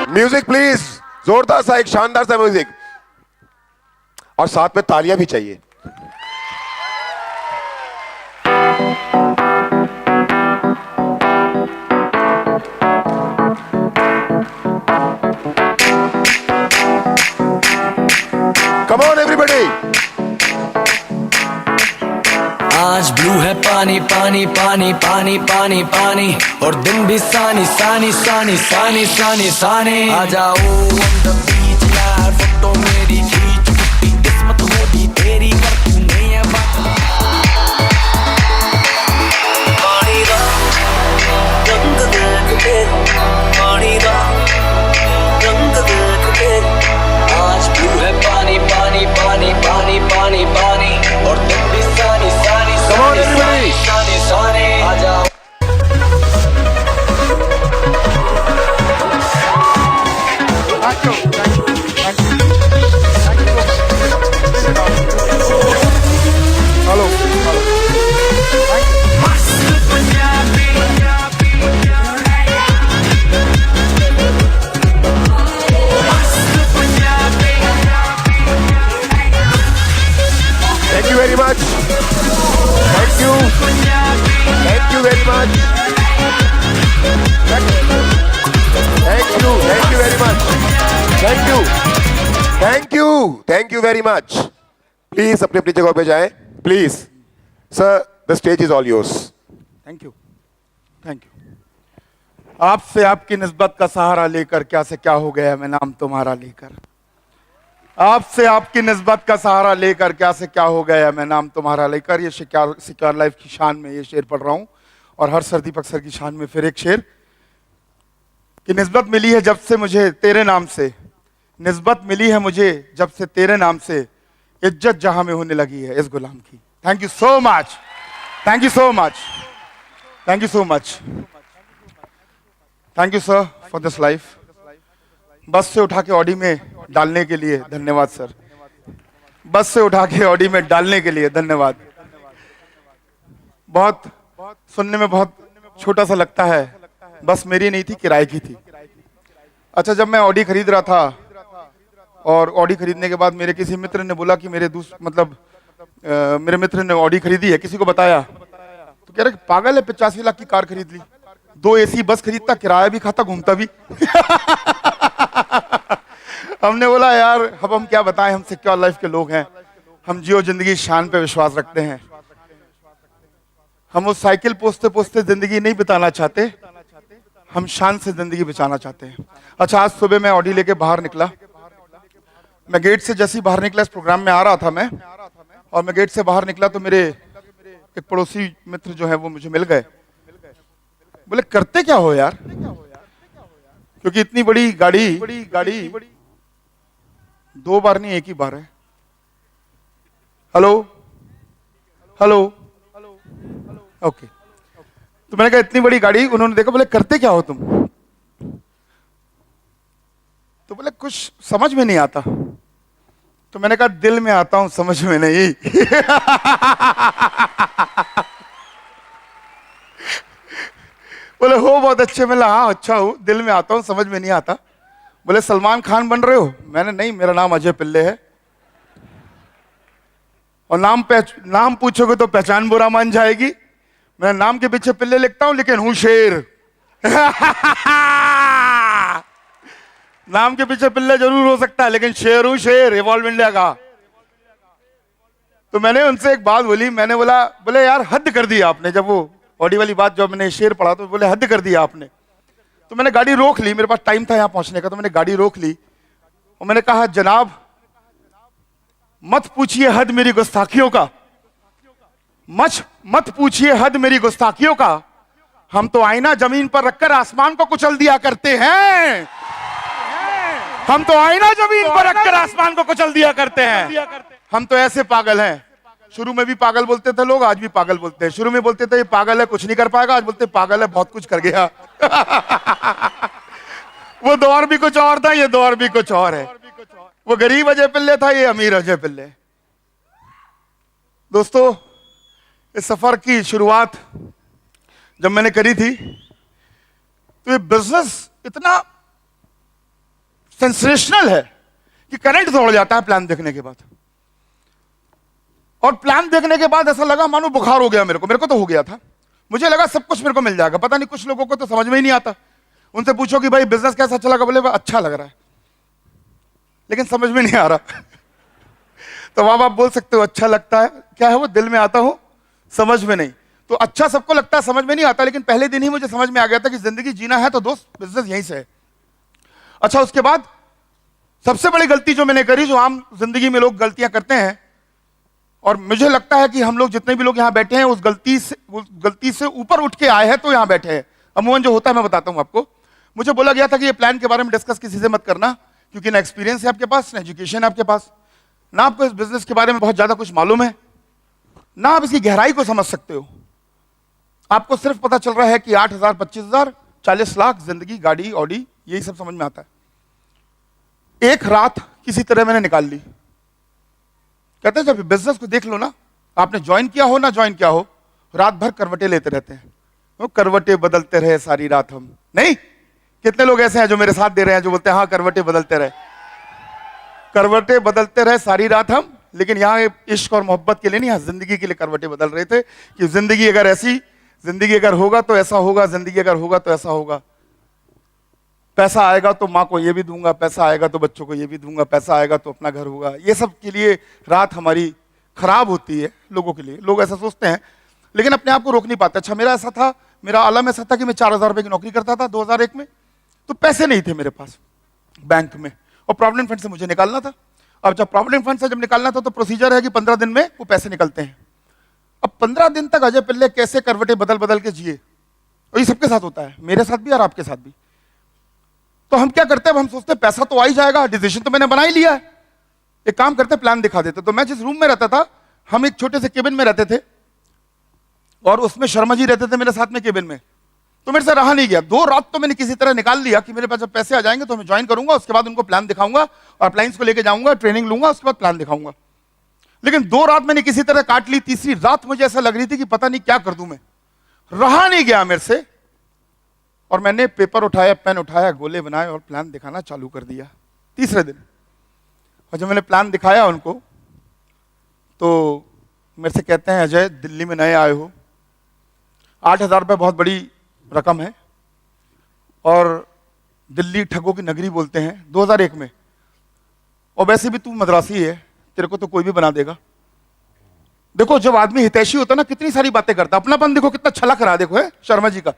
Music please, जोरदार सा, एक शानदार सा म्यूजिक, और साथ में तालियां भी चाहिए। Come on everybody. आज ब्लू है पानी पानी पानी पानी पानी पानी, और दिन भी सानी सानी सानी सानी सानी सानी। आ जाओ on the beach यार, फोटो मेरी खींच, कुत्ती किस्मत होगी तेरी, कर तूने ये बात। पानी दा रंग देख के, पानी दा रंग देख के, आज ब्लू है पानी पानी पानी पानी पानी पानी, और दिन भी सानी सानी Come on everybody. सानी सानी। आ जाओ। Thank you. Thank you. Thank you. Hello. Hello. Thank you. Thank you very much. Thank you. Thank you very much. Thank you. Thank you very much. Thank you. Thank you. Thank you very much. Please अपनी अपनी जगह पे जाएं. Please. Sir, the stage is all yours. Thank you. Thank you. आपसे आपकी निस्बत का सहारा लेकर क्या से क्या हो गया मैं नाम तुम्हारा लेकर। आपसे आपकी निस्बत का सहारा लेकर क्या से क्या हो गया मैं नाम तुम्हारा लेकर। ये सिक्योर लाइफ की शान में ये शेर पढ़ रहा हूँ, और हर सर दीपक सर की शान में फिर एक शेर कि निस्बत मिली है जब से मुझे तेरे नाम से, निस्बत मिली है मुझे जब से तेरे नाम से, इज्जत जहां में होने लगी है इस गुलाम की। Thank you so much, thank you so much, thank you so much, thank you sir for this life. बस से उठा के ऑडी में डालने के लिए धन्यवाद सर, बस से उठा के ऑडी में डालने के लिए धन्यवाद। बहुत सुनने में बहुत छोटा सा लगता है, बस मेरी नहीं थी, किराए की थी। अच्छा, जब मैं ऑडी खरीद रहा था, और ऑडी खरीदने के बाद मेरे किसी मित्र ने बोला कि मेरे मेरे मित्र ने ऑडी खरीदी है, किसी को बताया तो कह रहे पागल है, 85 लाख की कार खरीद ली, 2 AC बस खरीदता, किराया भी खाता, घूमता भी। हमने बोला यार अब हम क्या बताएं, हम सिक्योर लाइफ के लोग हैं, हम जियो जिंदगी शान पे विश्वास रखते हैं, हम वो साइकिल पोसते पोसते जिंदगी नहीं बिताना चाहते, हम शान से जिंदगी बचाना चाहते हैं। अच्छा, आज सुबह मैं ऑडी लेके बाहर निकला, मैं गेट से जैसे ही बाहर निकला, इस प्रोग्राम में आ रहा था मैं, और मैं गेट से बाहर निकला तो मेरे एक पड़ोसी मित्र जो है वो मुझे मिल गए, बोले करते क्या हो यार, क्योंकि इतनी बड़ी गाड़ी 2 बार नहीं, एक ही बार है। हेलो हेलो ओके, तो मैंने कहा इतनी बड़ी गाड़ी, उन्होंने देखा, बोले करते क्या हो तुम, तो बोले कुछ समझ में नहीं आता, तो मैंने कहा दिल में आता हूं, समझ में नहीं। बोले हो बहुत अच्छे, मैं हाँ अच्छा हूँ, दिल में आता हूँ, समझ में नहीं आता। बोले सलमान खान बन रहे हो, मैंने नहीं, मेरा नाम अजय पिल्ले है, और नाम पूछोगे तो पहचान बुरा मान जाएगी, मैं नाम के पीछे पिल्ले लिखता हूं लेकिन हूं शेर। नाम के पीछे पिल्ले जरूर हो सकता है, लेकिन शेर हूं शेर, इवॉल्व इंडिया का। तो मैंने उनसे एक बात बोली, मैंने बोले यार हद कर दी आपने, जब वो ऑडी वाली बात जब मैंने शेर पढ़ा तो बोले हद कर दिया आपने। तो मैंने गाड़ी रोक ली, मेरे पास टाइम था यहां पहुंचने का, तो मैंने गाड़ी रोक ली और मैंने कहा जनाब मत पूछिए हद मेरी गुस्ताखियों का, मत पूछिए हद मेरी गुस्ताखियों का, हम तो आईना जमीन पर रखकर आसमान को कुचल दिया करते हैं, हम तो आईना जमीन पर रखकर आसमान को कुचल दिया करते हैं। हम तो ऐसे पागल हैं, शुरू में भी पागल बोलते थे लोग, आज भी पागल बोलते हैं। शुरू में बोलते थे ये पागल है, कुछ नहीं कर पाएगा, आज बोलते पागल है, बहुत कुछ कर गया। वो दौर भी कुछ और था, ये दौर भी कुछ और है। वो गरीब अजय पिल्ले था, ये अमीर अजय पिल्ले। दोस्तों, इस सफर की शुरुआत जब मैंने करी थी तो ये बिजनेस इतना सेंसेशनल है कि करंट दौड़ जाता है प्लान देखने के बाद। और प्लान देखने के बाद ऐसा लगा मानो बुखार हो गया मेरे को तो हो गया था। मुझे लगा सब कुछ मेरे को मिल जाएगा। पता नहीं कुछ लोगों को तो समझ में ही नहीं आता। उनसे पूछो कि भाई बिजनेस कैसा चला, बोले अच्छा लग रहा है, लेकिन समझ में नहीं आ रहा। तो आप बोल सकते हो अच्छा लगता है, क्या है वो, दिल में आता हो, समझ में नहीं। तो अच्छा सबको लगता है, समझ में नहीं आता, लेकिन पहले दिन ही मुझे समझ में आ गया था कि जिंदगी जीना है तो दोस्त बिजनेस यहीं से है। अच्छा, उसके बाद सबसे बड़ी गलती जो मैंने करी, जो आम जिंदगी में लोग गलतियां करते हैं, और मुझे लगता है कि हम लोग जितने भी लोग यहां बैठे हैं उस गलती से ऊपर उठ के आए हैं तो यहां बैठे हैं। अमूमन जो होता है मैं बताता हूं आपको। मुझे बोला गया था कि ये प्लान के बारे में डिस्कस किसी से मत करना, क्योंकि ना एक्सपीरियंस है आपके पास, ना एजुकेशन है आपके पास, ना आपको इस बिजनेस के बारे में बहुत ज्यादा कुछ मालूम है, ना आप इसकी गहराई को समझ सकते हो। आपको सिर्फ पता चल रहा है कि 8,000, 25,000, 40 लाख, जिंदगी, गाड़ी, ऑडी, यही सब समझ में आता है। एक रात किसी तरह मैंने निकाल ली। कहते हैं जब बिजनेस को देख लो ना, आपने ज्वाइन किया हो ना ज्वाइन किया हो, रात भर करवटें लेते रहते हैं। वो करवटें बदलते रहे सारी रात हम। नहीं, कितने लोग ऐसे हैं जो मेरे साथ दे रहे हैं, जो बोलते हैं हाँ करवटें बदलते रहे, करवटें बदलते रहे सारी रात हम। लेकिन यहाँ इश्क और मोहब्बत के लिए नहीं, यहाँ जिंदगी के लिए करवटें बदल रहे थे कि जिंदगी अगर ऐसी, जिंदगी अगर होगा तो ऐसा होगा, जिंदगी अगर होगा तो ऐसा होगा। पैसा आएगा तो माँ को ये भी दूंगा, पैसा आएगा तो बच्चों को ये भी दूंगा, पैसा आएगा तो अपना घर होगा। ये सब के लिए रात हमारी खराब होती है लोगों के लिए। लोग ऐसा सोचते हैं लेकिन अपने आप को रोक नहीं पाते। अच्छा, मेरा ऐसा था, मेरा आलम ऐसा था कि मैं 4,000 रुपए की नौकरी करता था 2001 में, तो पैसे नहीं थे मेरे पास बैंक में, और प्रोविडेंट फंड से मुझे निकालना था। अब जब प्रोविडेंट फंड से जब निकालना था तो प्रोसीजर है कि 15 दिन में वो पैसे निकलते हैं। अब 15 दिन तक अजय पिल्ले कैसे करवटें बदल बदल के जिए, और ये सबके साथ होता है, मेरे साथ भी और आपके साथ भी। तो हम क्या करते हैं, हम सोचते हैं पैसा तो आ ही जाएगा, डिसीजन तो मैंने बना ही लिया है, एक काम करते प्लान दिखा देते। तो मैं जिस रूम में रहता था, हम एक छोटे से केबिन में रहते थे, और उसमें शर्मा जी रहते थे मेरे साथ में केबिन में। तो मेरे से रहा नहीं गया, 2 रात तो मैंने किसी तरह निकाल लिया कि मेरे पास जब पैसे आ जाएंगे तो मैं ज्वाइन करूंगा, उसके बाद उनको प्लान दिखाऊंगा और अप्लायंस को लेके जाऊंगा, ट्रेनिंग लूंगा, उसके बाद प्लान दिखाऊंगा। लेकिन 2 रात मैंने किसी तरह काट ली। तीसरी रात मुझे ऐसा लग रही थी कि पता नहीं क्या कर दूं मैं, रहा नहीं गया मेरे से, और मैंने पेपर उठाया, पेन उठाया, गोले बनाए और प्लान दिखाना चालू कर दिया तीसरे दिन। और जब मैंने प्लान दिखाया उनको, तो मेरे से कहते हैं अजय दिल्ली में नए आए हो, 8,000 रुपये बहुत बड़ी रकम है, और दिल्ली ठगों की नगरी बोलते हैं 2001 में, और वैसे भी तू मद्रासी है, तेरे को तो कोई भी बना देगा। देखो जब आदमी हितैषी होता है ना, कितनी सारी बातें करता, अपनापन देखो कितना छलक रहा, देखो है शर्मा जी का।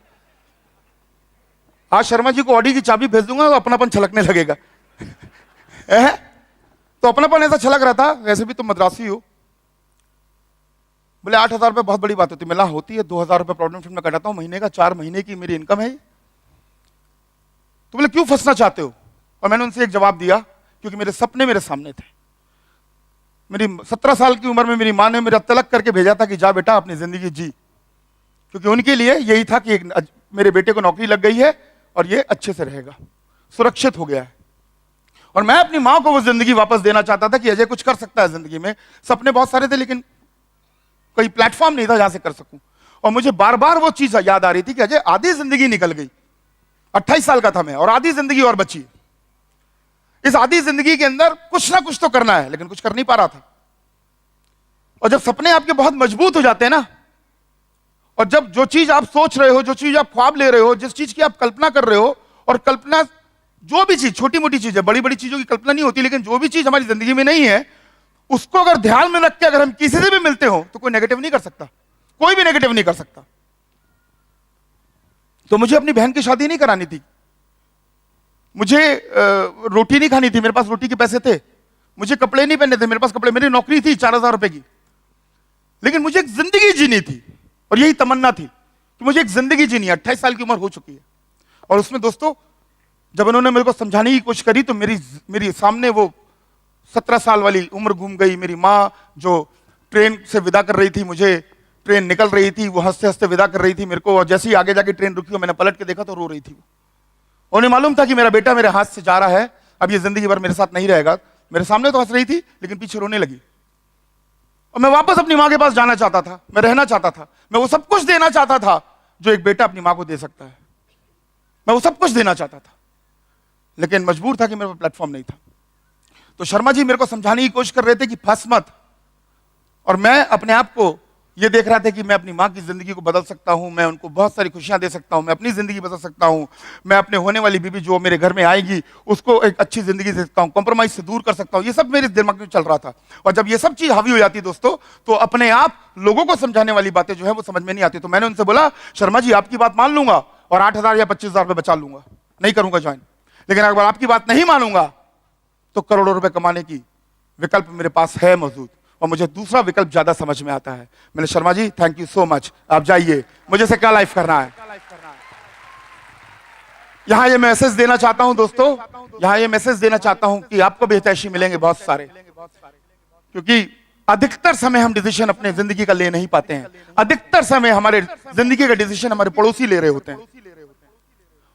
आज शर्मा जी को ऑडी की चाबी भेज दूंगा तो अपनापन छलकने लगेगा। तो अपनापन ऐसा छलक रहा था, वैसे भी तुम मद्रासी हो। बोले 8,000 रुपये बहुत बड़ी बात होती है। मिला होती है, 2,000 रुपये प्रॉब्लम फंड में कटाता हूं महीने का, 4 महीने की मेरी इनकम है। तो बोले क्यों फंसना चाहते हो? और मैंने उनसे एक जवाब दिया, क्योंकि मेरे सपने मेरे सामने थे। मेरी 17 साल की उम्र में मेरी माँ ने मेरा तलक करके भेजा था कि जा बेटा अपनी जिंदगी जी, क्योंकि उनके लिए यही था कि मेरे बेटे को नौकरी लग गई है और ये अच्छे से रहेगा, सुरक्षित हो गया है। और मैं अपनी माँ को वो जिंदगी वापस देना चाहता था कि अजय कुछ कर सकता है जिंदगी में। सपने बहुत सारे थे लेकिन कोई प्लेटफॉर्म नहीं था जहां से कर सकूं। और मुझे बार बार वो चीज याद आ रही थी कि अजय आधी जिंदगी निकल गई, 28 साल का था मैं, और आधी जिंदगी और बची। इस आधी जिंदगी के अंदर कुछ ना कुछ तो करना है, लेकिन कुछ कर नहीं पा रहा था। और जब सपने आपके बहुत मजबूत हो जाते हैं ना, और जब जो चीज आप सोच रहे हो, जो चीज आप ख्वाब ले रहे हो, जिस चीज की आप कल्पना कर रहे हो, और कल्पना जो भी चीज, छोटी मोटी चीज है, बड़ी बड़ी चीजों की कल्पना नहीं होती, लेकिन जो भी चीज हमारी जिंदगी में नहीं है, उसको अगर ध्यान में रख के अगर हम किसी से भी मिलते हो तो कोई नेगेटिव नहीं कर सकता, कोई भी नेगेटिव नहीं कर सकता। तो मुझे अपनी बहन की शादी नहीं करानी थी, मुझे रोटी नहीं खानी थी, मेरे पास रोटी के पैसे थे, मुझे कपड़े नहीं पहनने थे, मेरे पास कपड़े, मेरी नौकरी थी 4,000 रुपए की, लेकिन मुझे एक जिंदगी जीनी थी। और यही तमन्ना थी कि मुझे एक जिंदगी जीनी है। 28 साल की उम्र हो चुकी है, और उसमें दोस्तों जब उन्होंने मेरे को समझाने की कोशिश करी तो मेरी सामने वो 17 साल वाली उम्र घूम गई। मेरी माँ जो ट्रेन से विदा कर रही थी मुझे, ट्रेन निकल रही थी, वो हंसते हंसते विदा कर रही थी मेरे को, और जैसे ही आगे जाके ट्रेन रुकी, मैंने पलट के देखा तो रो रही थी वो। उन्हें मालूम था कि मेरा बेटा मेरे हाथ से जा रहा है, अब ये जिंदगी भर मेरे साथ नहीं रहेगा। मेरे सामने तो हंस रही थी लेकिन पीछे रोने लगी। और मैं वापस अपनी माँ के पास जाना चाहता था, मैं रहना चाहता था, मैं वो सब कुछ देना चाहता था जो एक बेटा अपनी माँ को दे सकता है। मैं वो सब कुछ देना चाहता था, लेकिन मजबूर था कि मेरे पास प्लेटफॉर्म नहीं था। तो शर्मा जी मेरे को समझाने की कोशिश कर रहे थे कि फंस मत, और मैं अपने आप को ये देख रहा था कि मैं अपनी माँ की जिंदगी को बदल सकता हूँ, मैं उनको बहुत सारी खुशियां दे सकता हूँ, मैं अपनी जिंदगी बदल सकता हूँ, मैं अपने होने वाली बीबी जो मेरे घर में आएगी उसको एक अच्छी जिंदगी दे सकता हूँ, कॉम्प्रोमाइज से दूर कर सकता हूँ। ये सब मेरे दिमाग में चल रहा था। और जब ये सब चीज हावी हो जाती है दोस्तों, तो अपने आप लोगों को समझाने वाली बातें जो है वो समझ में नहीं आती। तो मैंने उनसे बोला, शर्मा जी आपकी बात मान लूंगा और 8,000 या 25,000 रुपये बचा लूंगा, नहीं करूंगा ज्वाइन, लेकिन अगर आपकी बात नहीं मानूंगा तो करोड़ों रुपए कमाने की विकल्प मेरे पास है मौजूद, और मुझे दूसरा विकल्प ज्यादा समझ में आता है। मैंने, Sharma ji thank you so much, आप जाइए, मुझे से क्या लाइफ करना है। यहां ये मैसेज देना चाहता हूं दोस्तों, यहां ये मैसेज देना चाहता हूं कि आपको भी हितैषी मिलेंगे बहुत सारे, क्योंकि अधिकतर समय हम डिसीजन अपने जिंदगी का ले नहीं पाते हैं। अधिकतर समय हमारे जिंदगी का डिसीजन हमारे पड़ोसी ले रहे होते हैं,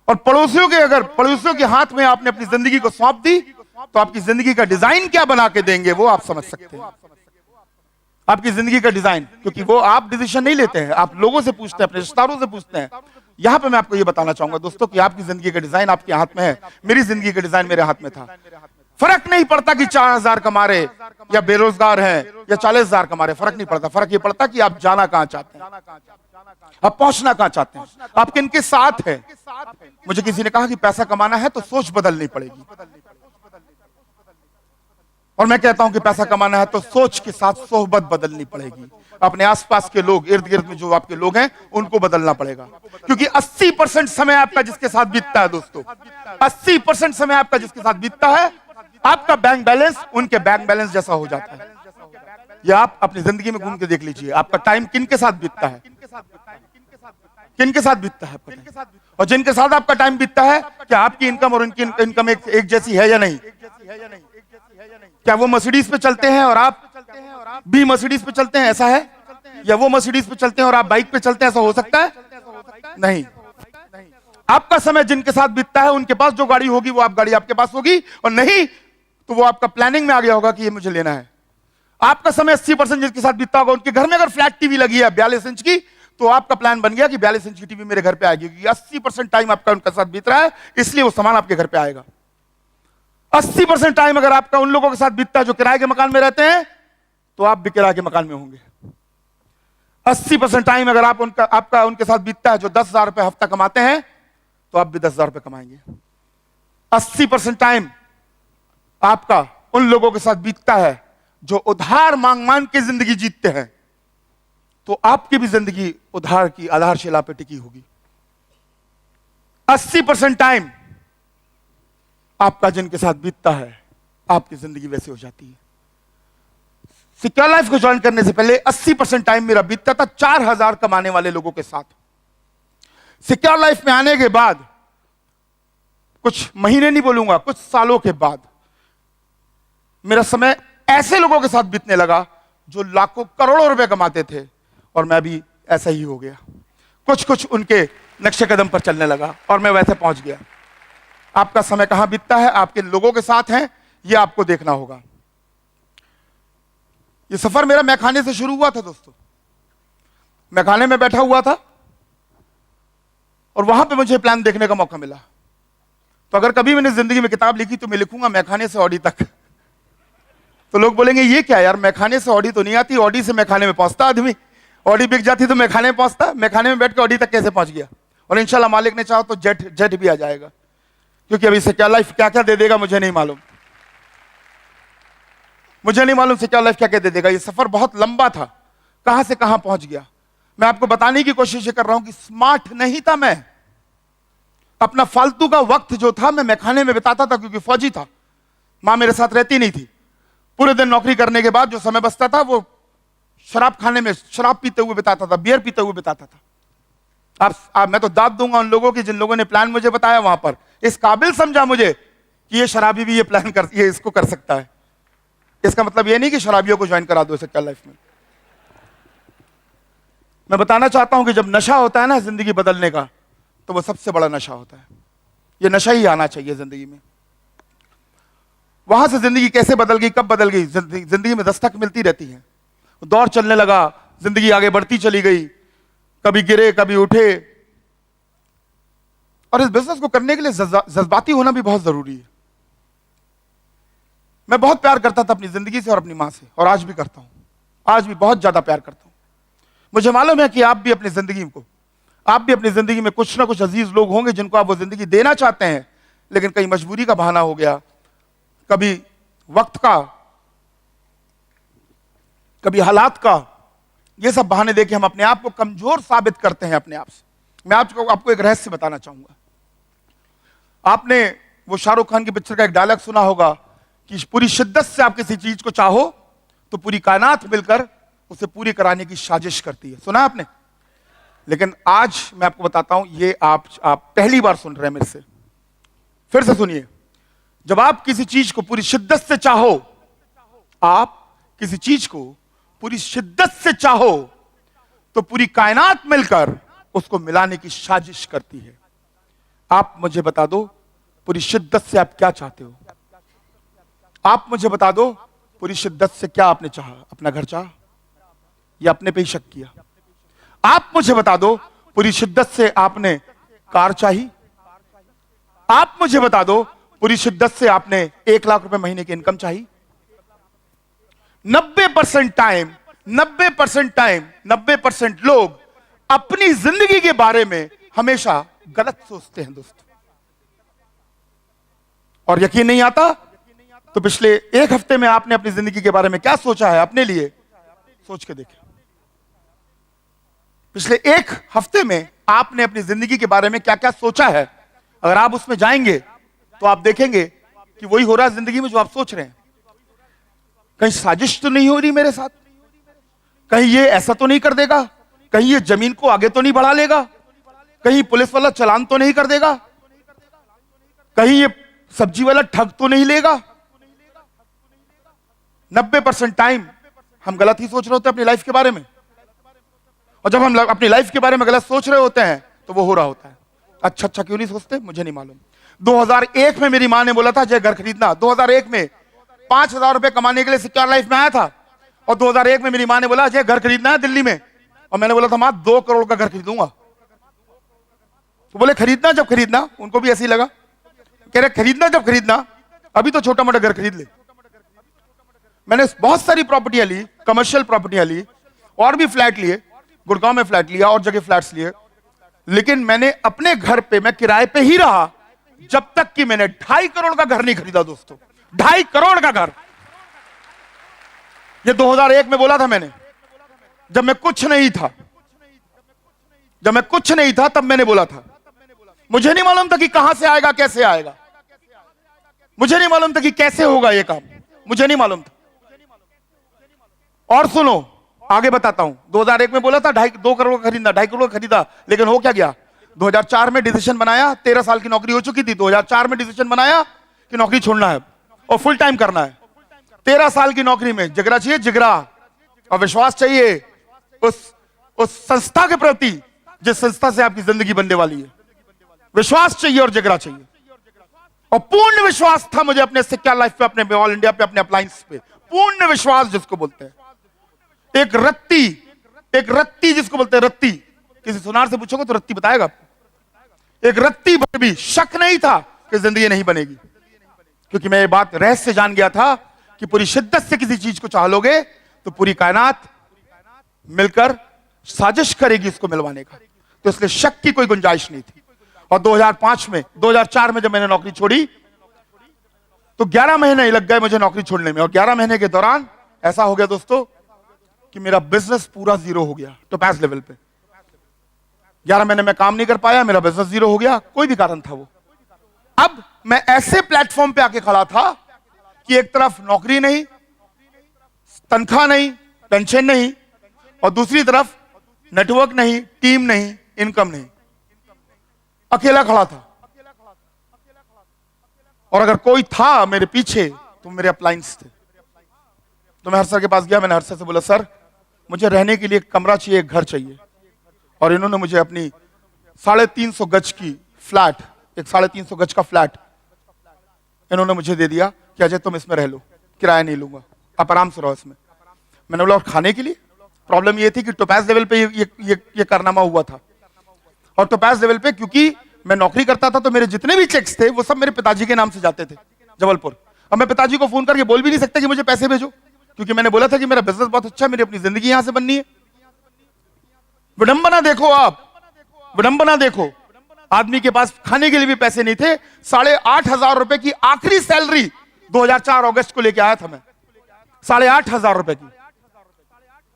और पड़ोसियों के हाथ में आपने अपनी जिंदगी को सौंप दी तो आपकी जिंदगी का डिजाइन क्या बना के देंगे वो आप समझ सकते हैं। आपकी जिंदगी का डिजाइन, क्योंकि वो आप डिसीजन नहीं लेते हैं, आप लोगों से पूछते हैं, अपने रिश्तेदारों से पूछते हैं। यहां पे मैं आपको ये बताना चाहूंगा दोस्तों कि आपकी जिंदगी का डिजाइन आपके हाथ में है, मेरी जिंदगी का डिजाइन मेरे हाथ में था। फर्क नहीं पड़ता कि 4,000 कमा रहे या बेरोजगार हैं या 40,000 कमा रहे, फर्क नहीं पड़ता। फर्क ये पड़ता कि आप जाना कहां चाहते हैं, आप पहुंचना कहां चाहते हैं, आप किनके साथ हैं। मुझे किसी ने कहा कि पैसा कमाना है तो सोच बदलनी पड़ेगी, और मैं कहता हूं कि पैसा कमाना है तो सोच के साथ सोहबत बदलनी पड़ेगी। अपने आसपास के लोग, इर्द गिर्द में जो आपके लोग हैं उनको बदलना पड़ेगा, क्योंकि 80% समय आपका जिसके साथ बीतता है दोस्तों, 80% समय आपका जिसके साथ बीतता है, आपका बैंक बैलेंस उनके बैंक बैलेंस जैसा हो जाता है। ये आप अपनी जिंदगी में घूम के देख लीजिए, आपका टाइम किनके साथ बीतता है, किनके साथ बीतता है पता है? और जिनके साथ आपका टाइम बीतता है, क्या आपकी इनकम और उनकी इनकम एक जैसी है या नहीं? क्या वो मर्सिडीज पे चलते हैं और आप भी मर्सिडीज पे चलते हैं, ऐसा है? या वो मर्सिडीज पे चलते हैं और आप बाइक पे चलते हैं, ऐसा हो सकता है? नहीं। आपका समय जिनके साथ बीतता है उनके पास जो गाड़ी होगी वो आप गाड़ी आपके पास होगी, और नहीं तो वो आपका प्लानिंग में आ गया होगा कि ये मुझे लेना है। आपका समय 80% जिनके साथ बीतता होगा, उनके घर में अगर फ्लैट टीवी लगी है 42 इंच की, तो आपका प्लान बन गया कि 42 इंच की टीवी मेरे घर पे आएगी, क्योंकि 80% टाइम आपका उनके साथ बीत रहा है, इसलिए वो सामान आपके घर पे आएगा। 80% टाइम अगर आपका उन लोगों के साथ बीतता है जो किराए के मकान में रहते हैं, तो आप भी किराए के मकान में होंगे। 80% टाइम अगर आपका उनके साथ बीतता है जो 10,000 रुपए हफ्ता कमाते हैं, तो आप भी 10,000 रुपए कमाएंगे। 80% टाइम आपका उन लोगों के साथ बीतता है जो उधार मांग के जिंदगी जीतते हैं, तो आपकी भी जिंदगी उधार की आधारशिला पर टिकी होगी। 80% टाइम आपका जिनके साथ बीतता है, आपकी जिंदगी वैसे हो जाती है। सिक्योर लाइफ को ज्वाइन करने से पहले 80% टाइम मेरा बीतता था 4,000 कमाने वाले लोगों के साथ। सिक्योर लाइफ में आने के बाद, कुछ महीने नहीं बोलूंगा, कुछ सालों के बाद मेरा समय ऐसे लोगों के साथ बीतने लगा जो लाखों करोड़ों रुपए कमाते थे, और मैं भी ऐसा ही हो गया। कुछ उनके नक्शे कदम पर चलने लगा और मैं वैसे पहुंच गया। आपका समय कहां बीतता है, आप किन लोगों के साथ हैं, यह आपको देखना होगा। यह सफर मेरा मैखाने से शुरू हुआ था दोस्तों। मैखाने में बैठा हुआ था और वहां पे मुझे प्लान देखने का मौका मिला। तो अगर कभी मैंने जिंदगी में किताब लिखी तो मैं लिखूंगा मैखाने से ऑडी तक। तो लोग बोलेंगे ये क्या यार, मैखाने से ऑडी तो नहीं आती, ऑडी से मैखाने में पहुंचता आदमी, ऑडी बिक जाती तो मैखाने में पहुंचता, मैखाने में बैठ के ऑडी तक कैसे पहुंच गया? और इंशाल्लाह मालिक ने चाहो तो जेट भी आ जाएगा, क्योंकि अभी सिक्योर लाइफ क्या क्या दे देगा मुझे नहीं मालूम। मुझे नहीं मालूम सिक्योर लाइफ क्या क्या दे देगा। ये सफर बहुत लंबा था, कहां से कहां पहुंच गया। मैं आपको बताने की कोशिश कर रहा हूं कि स्मार्ट नहीं था मैं। अपना फालतू का वक्त जो था मैं मैखाने में बिताता था, क्योंकि फौजी था, मां मेरे साथ रहती नहीं थी। पूरे दिन नौकरी करने के बाद जो समय बचता था वो शराब खाने में, शराब पीते हुए बिताता था, बियर पीते हुए बिताता था। आप मैं तो दाद दूंगा उन लोगों की जिन लोगों ने प्लान मुझे बताया, वहां पर इस काबिल समझा मुझे कि ये शराबी भी ये प्लान ये इसको कर सकता है। इसका मतलब ये नहीं कि शराबियों को ज्वाइन करा दो सिक्योर लाइफ में। मैं बताना चाहता हूं कि जब नशा होता है ना जिंदगी बदलने का, तो वो सबसे बड़ा नशा होता है। ये नशा ही आना चाहिए जिंदगी में। वहां से जिंदगी कैसे बदल गई, कब बदल गई? जिंदगी में दस्तक मिलती रहती है, दौर चलने लगा, जिंदगी आगे बढ़ती चली गई, कभी गिरे कभी उठे, और इस बिजनेस को करने के लिए जज्बाती होना भी बहुत जरूरी है। मैं बहुत प्यार करता था अपनी जिंदगी से और अपनी मां से, और आज भी करता हूं, आज भी बहुत ज्यादा प्यार करता हूं। मुझे मालूम है कि आप भी अपनी जिंदगी में कुछ ना कुछ अजीज लोग होंगे जिनको आप वो जिंदगी देना चाहते हैं, लेकिन कहीं मजबूरी का बहाना हो गया, कभी वक्त का, कभी हालात का, ये सब बहाने देके हम अपने आप को कमजोर साबित करते हैं अपने आप से। मैं आपको एक रहस्य बताना चाहूंगा। आपने वो शाहरुख खान की पिक्चर का एक डायलॉग सुना होगा कि पूरी शिद्दत से आप किसी चीज को चाहो तो पूरी कायनात मिलकर उसे पूरी कराने की साजिश करती है। सुना आपने? लेकिन आज मैं आपको बताता हूं, ये आप पहली बार सुन रहे हैं मेरे से, फिर से सुनिए। जब आप किसी चीज को पूरी शिद्दत से चाहो, आप किसी चीज को पूरी शिद्दत से चाहो तो पूरी कायनात मिलकर उसको मिलाने की साजिश करती है। आप मुझे बता दो, पूरी शिद्दत से आप क्या चाहते हो? आप मुझे बता दो, पूरी शिद्दत से क्या आपने चाहा? अपना घर चाहा या अपने पे ही शक किया? आप मुझे बता दो, पूरी शिद्दत से आपने कार चाही? आप मुझे बता दो, पूरी शिद्दत से आपने 1 लाख रुपए महीने की इनकम चाहिए? 90% लोग अपनी जिंदगी के बारे में हमेशा गलत सोचते हैं दोस्तों। और यकीन नहीं आता तो पिछले 1 हफ्ते में आपने अपनी जिंदगी के बारे में क्या सोचा है अपने लिए, सोच के देखें। पिछले 1 हफ्ते में आपने अपनी जिंदगी के बारे में क्या क्या सोचा है? अगर आप उसमें जाएंगे तो आप देखेंगे कि वही हो रहा है जिंदगी में जो आप सोच रहे हैं। कहीं साजिश तो नहीं हो रही मेरे साथ? कहीं ये ऐसा तो नहीं कर देगा? कहीं ये जमीन को आगे तो नहीं बढ़ा लेगा? कहीं पुलिस वाला चालान तो नहीं कर देगा? कहीं ये सब्जी वाला ठग तो नहीं लेगा? 90% टाइम हम गलत ही सोच रहे होते हैं अपनी लाइफ के बारे में। और जब हम अपनी लाइफ के बारे में गलत सोच रहे होते हैं तो वो हो रहा होता है। अच्छा क्यों नहीं सोचते मुझे नहीं मालूम। 2001 में मेरी मां ने बोला था जय घर खरीदना। 2001 में 5,000 रुपए कमाने के लिए सिक्योर लाइफ में आया था, और 2001 में मेरी मां ने बोला जय घर खरीदना है दिल्ली में, और मैंने बोला था मां 2 करोड़ का घर खरीदूंगा। तो बोले खरीदना जब खरीदना, उनको भी ऐसे ही लगा, कह रहे खरीदना जब खरीदना, अभी तो छोटा मोटा घर खरीद ले। मैंने बहुत सारी प्रॉपर्टियां ली, कमर्शियल प्रॉपर्टियां ली, और भी फ्लैट लिए, गुड़गांव में फ्लैट लिया और जगह फ्लैट्स लिए, लेकिन मैंने अपने घर पे मैं किराए पे ही रहा जब तक कि मैंने 2.5 करोड़ का घर नहीं खरीदा दोस्तों। 2.5 करोड़ का घर। ये 2001 में बोला था मैंने, जब मैं कुछ नहीं था, तब मैंने बोला था। मुझे नहीं मालूम था कि कहां से आएगा, कैसे आएगा, मुझे नहीं मालूम था कि कैसे होगा ये काम, मुझे नहीं मालूम था। और सुनो आगे बताता हूं। 2001 में बोला था 2 करोड़ का खरीदना, 2.5 करोड़ का खरीदा, लेकिन हो क्या गया? 2004 में डिसीजन बनाया, 13 साल की नौकरी हो चुकी थी, 2004 में डिसीजन बनाया कि नौकरी छोड़ना है और फुल टाइम करना है। 13 साल की नौकरी में जिगरा चाहिए, जिगरा, और विश्वास चाहिए उस संस्था के प्रति जिस संस्था से आपकी जिंदगी बनने वाली है। विश्वास चाहिए और जिगरा चाहिए, और पूर्ण विश्वास था मुझे अपने सिक्योर लाइफ पे, अपने ऑल इंडिया पे, अपने अप्लायंस पे। पूर्ण विश्वास जिसको बोलते हैं, एक रत्ती जिसको बोलते हैं, रत्ती। किसी सुनार से पूछोगे तो रत्ती बताएगा आपको। एक रत्ती भर भी शक नहीं था कि जिंदगी नहीं बनेगी, क्योंकि मैं ये बात रहस्य जान गया था कि पूरी शिद्दत से किसी चीज को चाह लोगे तो पूरी कायनात मिलकर साजिश करेगी इसको मिलवाने का। तो इसलिए शक की कोई गुंजाइश नहीं थी। और 2004 में जब मैंने नौकरी छोड़ी तो 11 महीने लग गए मुझे नौकरी छोड़ने में, और 11 महीने के दौरान ऐसा हो गया दोस्तों कि मेरा बिजनेस पूरा जीरो हो गया, टोपैज लेवल पे। 11 महीने में काम नहीं कर पाया, मेरा बिजनेस जीरो हो गया, कोई भी कारण था वो। अब मैं ऐसे प्लेटफॉर्म पे आके खड़ा था कि एक तरफ नौकरी नहीं, तनख्वाह नहीं, पेंशन नहीं, और दूसरी तरफ नेटवर्क नहीं, टीम नहीं, इनकम नहीं, अकेला खड़ा था। और अगर कोई था मेरे पीछे तो मेरे अप्लायंस थे। तो मैं हर्ष सर के पास गया, मैंने हर्ष सर से बोला सर मुझे रहने के लिए एक कमरा चाहिए, एक घर चाहिए। और इन्होंने मुझे अपनी 350 गज की फ्लैट, एक 350 गज का फ्लैट इन्होंने मुझे दे दिया कि अजय तुम इसमें रह लो, किराया नहीं लूंगा, आप आराम से रहो इसमें। मैंने बोला और खाने के लिए? प्रॉब्लम ये थी कि टोपैज लेवल पे ये कारनामा हुआ था। और टोपैज लेवल पे क्योंकि मैं नौकरी करता था तो मेरे जितने भी चेक्स थे वो सब मेरे पिताजी के नाम से जाते थे जबलपुर। अब मैं पिताजी को फोन करके बोल भी नहीं सकता कि मुझे पैसे भेजो, क्योंकि मैंने बोला था कि मेरा बिजनेस बहुत अच्छा है, मेरी अपनी जिंदगी यहां से बननी है। विडंबना देखो आप, विडंबना देखो। आदमी के पास खाने के लिए भी पैसे नहीं थे। 8,500 रुपए की आखिरी सैलरी 2004 अगस्त को लेके आया था मैं, 8,500 रुपए की।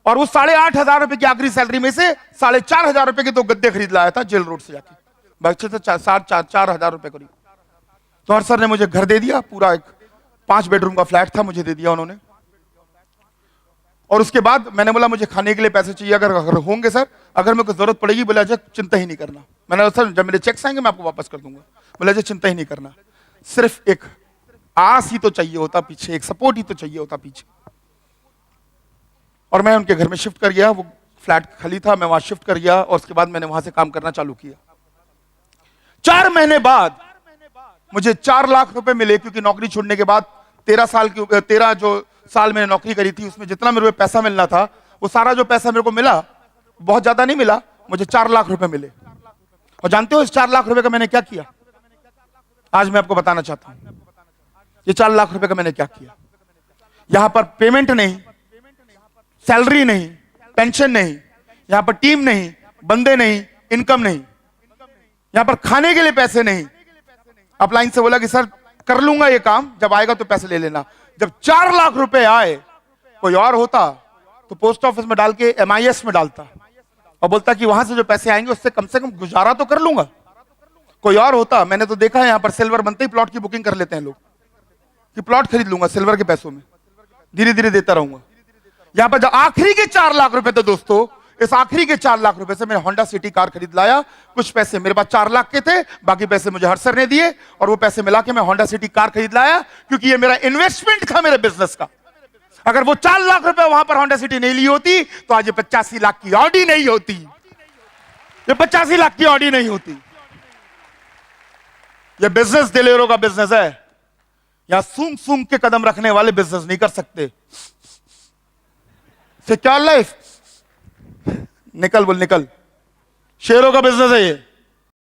और उस 8,500 रुपए की आखिरी सैलरी में से 4,500 रुपए के 2 गद्दे खरीद लाया था जेल रोड से जाके, बच्चे तो 4,000 रुपए करीब। तो हर सर ने मुझे घर दे दिया, पूरा एक 5 बेडरूम का फ्लैट था, मुझे दे दिया उन्होंने। और उसके बाद मैंने बोला मुझे खाने के लिए पैसे चाहिए, अगर होंगे सर, अगर मेरे को जरूरत पड़ेगी, बोला अच्छा चिंता ही नहीं करना। मैंने बोला सर जब मेरे चेक्स आएंगे मैं आपको वापस कर दूंगा। बोला अच्छा चिंता ही नहीं करना, सिर्फ एक आस ही तो चाहिए होता पीछे, एक सपोर्ट ही तो चाहिए होता पीछे। और मैं उनके घर में शिफ्ट कर गया, वो फ्लैट खाली था, मैं वहां शिफ्ट कर गया और उसके बाद मैंने वहां से काम करना चालू किया। 4 महीने बाद मुझे 4 लाख रुपए मिले, क्योंकि नौकरी छोड़ने के बाद 13 जो साल मैंने नौकरी करी थी उसमें जितना मेरे को पैसा मिलना था वो सारा जो पैसा मेरे को मिला, बहुत ज्यादा नहीं मिला, मुझे 4 लाख रुपए मिले। और जानते हो इस 4 लाख रुपए का मैंने क्या किया? आज मैं आपको बताना चाहता हूं ये 4 लाख रुपए का मैंने क्या किया। यहां पर पेमेंट नहीं, सैलरी नहीं, पेंशन नहीं, यहां पर टीम नहीं, बंदे नहीं, इनकम नहीं, यहां पर खाने के लिए पैसे नहीं। अपलाइन से बोला कि सर कर लूंगा ये काम, जब आएगा तो पैसे ले लेना। जब 4 लाख रुपए आए, कोई और होता तो पोस्ट ऑफिस में डाल के MIS में डालता और बोलता कि वहां से जो पैसे आएंगे उससे कम से कम गुजारा तो कर लूंगा। कोई और होता, मैंने तो देखा है यहां पर सिल्वर बनते ही प्लॉट की बुकिंग कर लेते हैं लोग कि प्लॉट खरीद लूंगा सिल्वर के पैसों में, धीरे धीरे देता रहूंगा। यहां पर जो आखिरी के 4 लाख रुपए थे दोस्तों, इस आखिरी के 4 लाख रुपए से मैंने होंडा सिटी कार खरीद लाया। कुछ पैसे मेरे पास 4 लाख के थे, बाकी पैसे मुझे हर सर ने दिए और वो पैसे मिला के मैं होंडा सिटी कार खरीद लाया, क्योंकि ये मेरा इन्वेस्टमेंट था मेरे बिजनेस का। अगर वो 4 लाख रुपए वहां पर होंडा सिटी नहीं ली होती तो आज ये 85 लाख की ऑडी नहीं होती, ये 85 लाख की ऑडी नहीं होती। ये बिजनेस दिलेरों का बिजनेस है, यहां सूंघ सूंघ के कदम रखने वाले बिजनेस नहीं कर सकते। सिक्योर लाइफ, निकल बोल निकल, शेरों का बिजनेस है ये।